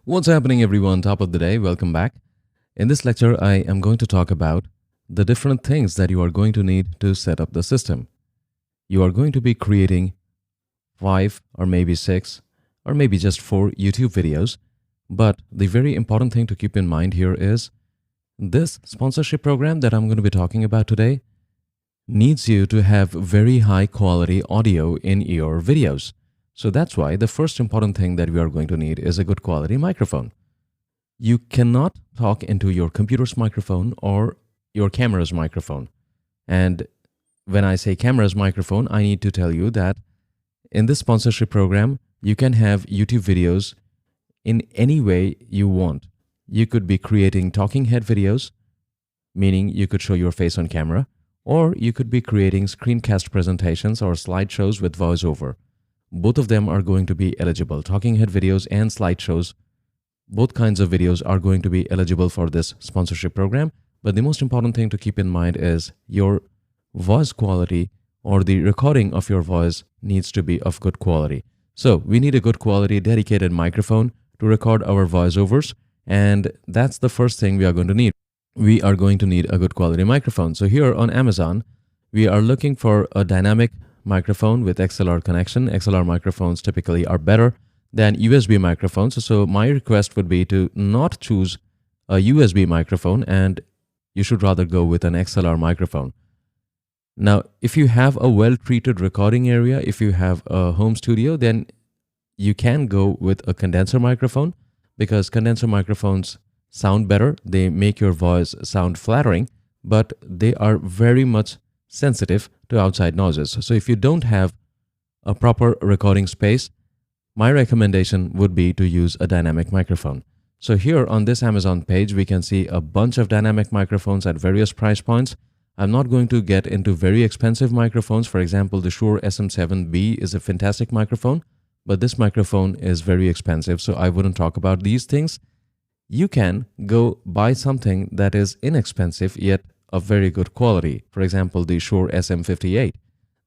What's happening, everyone? Top of the day. Welcome back. In this lecture, I am going to talk about the different things that you are going to need to set up the system. You are going to be creating 5 or maybe 6 or maybe just 4 YouTube videos. But the very important thing to keep in mind here is this sponsorship program that I'm going to be talking about today needs you to have very high quality audio in your videos. So that's why the first important thing that we are going to need is a good quality microphone. You cannot talk into your computer's microphone or your camera's microphone. And when I say camera's microphone, I need to tell you that in this sponsorship program, you can have YouTube videos in any way you want. You could be creating talking head videos, meaning you could show your face on camera, or you could be creating screencast presentations or slideshows with voiceover. Both of them are going to be eligible. Talking head videos and slideshows, both kinds of videos are going to be eligible for this sponsorship program. But the most important thing to keep in mind is your voice quality or the recording of your voice needs to be of good quality. So we need a good quality dedicated microphone to record our voiceovers, and that's the first thing we are going to need. We are going to need a good quality microphone. So here on Amazon, we are looking for a dynamic microphone with XLR connection. XLR microphones typically are better than USB microphones. So my request would be to not choose a USB microphone, and you should rather go with an XLR microphone. Now, if you have a well-treated recording area, if you have a home studio, then you can go with a condenser microphone because condenser microphones sound better. They make your voice sound flattering, but they are very much sensitive to outside noises. So if you don't have a proper recording space, my recommendation would be to use a dynamic microphone. So here on this Amazon page, we can see a bunch of dynamic microphones at various price points. I'm not going to get into very expensive microphones. For example, the Shure SM7B is a fantastic microphone, but this microphone is very expensive, so I wouldn't talk about these things. You can go buy something that is inexpensive yet of very good quality. For example, the Shure SM58.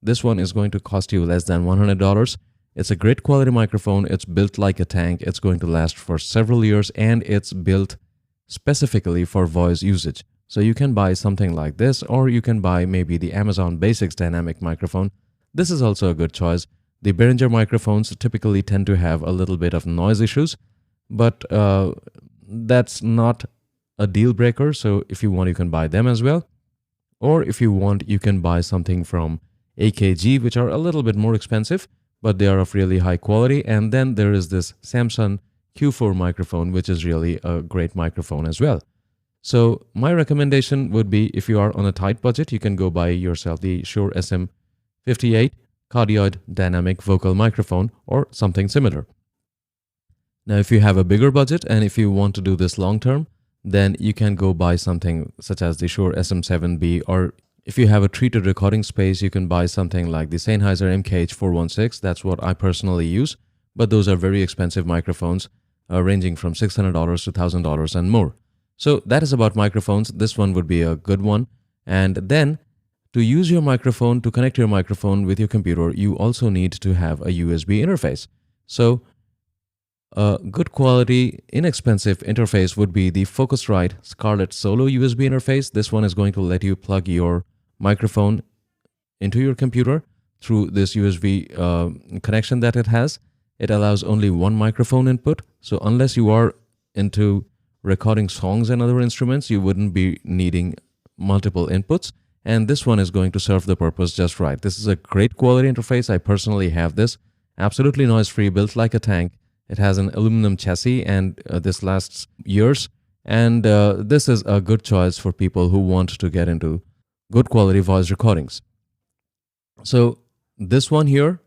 This one is going to cost you less than $100. It's a great quality microphone. It's built like a tank. It's going to last for several years, and it's built specifically for voice usage. So you can buy something like this, or you can buy maybe the Amazon Basics dynamic microphone. This is also a good choice. The Behringer microphones typically tend to have a little bit of noise issues, but that's not a deal breaker. So if you want, you can buy them as well. Or if you want, you can buy something from AKG, which are a little bit more expensive, but they are of really high quality. And then there is this Samson Q4 microphone, which is really a great microphone as well. So my recommendation would be, if you are on a tight budget, you can go buy yourself the Shure SM58 cardioid dynamic vocal microphone or something similar. Now, if you have a bigger budget and if you want to do this long term, then you can go buy something such as the Shure SM7B, or if you have a treated recording space, you can buy something like the Sennheiser MKH416. That's what I personally use, but those are very expensive microphones, ranging from $600 to $1,000 and more. So that is about microphones. This one would be a good one. And then to use your microphone, to connect your microphone with your computer, you also need to have a USB interface. So a good quality, inexpensive interface would be the Focusrite Scarlett Solo USB interface. This one is going to let you plug your microphone into your computer through this USB connection that it has. It allows only one microphone input. So unless you are into recording songs and other instruments, you wouldn't be needing multiple inputs. And this one is going to serve the purpose just right. This is a great quality interface. I personally have this. Absolutely noise-free, built like a tank. It has an aluminum chassis, and this lasts years. And this is a good choice for people who want to get into good quality voice recordings. So this one here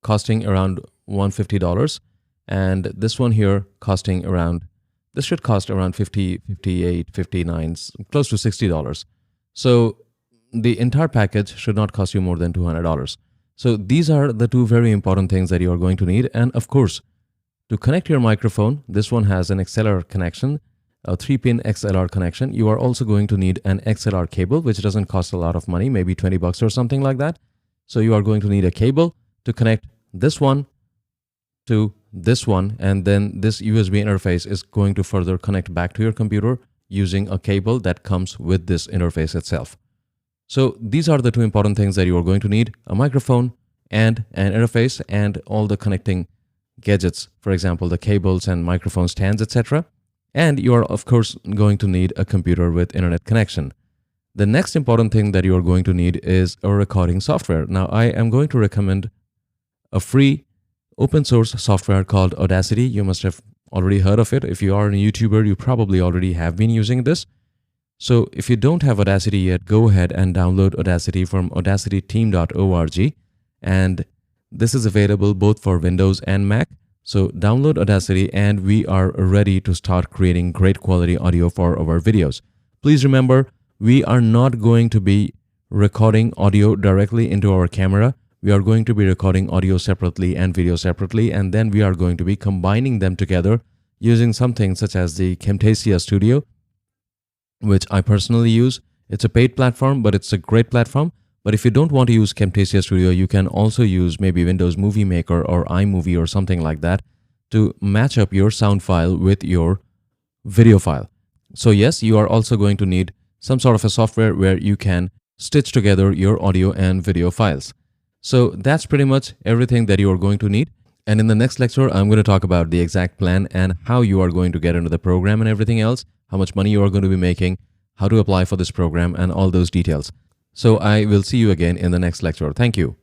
costing around $150, and this one here costing around, this should cost around $50, $58, $59, close to $60. So the entire package should not cost you more than $200. So these are the two very important things that you are going to need. And of course, to connect your microphone, this one has an XLR connection, a 3-pin XLR connection. You are also going to need an XLR cable, which doesn't cost a lot of money, maybe $20 or something like that. So you are going to need a cable to connect this one to this one, and then this USB interface is going to further connect back to your computer using a cable that comes with this interface itself. So these are the two important things that you are going to need: a microphone and an interface, and all the connecting gadgets, for example, the cables and microphone stands, etc. And you are, of course, going to need a computer with internet connection. The next important thing that you are going to need is a recording software. Now, I am going to recommend a free open source software called Audacity. You must have already heard of it. If you are a YouTuber, you probably already have been using this. So if you don't have Audacity yet, go ahead and download Audacity from audacityteam.org. And this is available both for Windows and Mac. So download Audacity and we are ready to start creating great quality audio for our videos. Please remember, we are not going to be recording audio directly into our camera. We are going to be recording audio separately and video separately, and then we are going to be combining them together using something such as the Camtasia Studio, which I personally use. It's a paid platform, but it's a great platform. But if you don't want to use Camtasia Studio, you can also use maybe Windows Movie Maker or iMovie or something like that to match up your sound file with your video file. So yes, you are also going to need some sort of a software where you can stitch together your audio and video files. So that's pretty much everything that you are going to need. And in the next lecture, I'm going to talk about the exact plan and how you are going to get into the program and everything else, how much money you are going to be making, how to apply for this program, and all those details. So I will see you again in the next lecture. Thank you.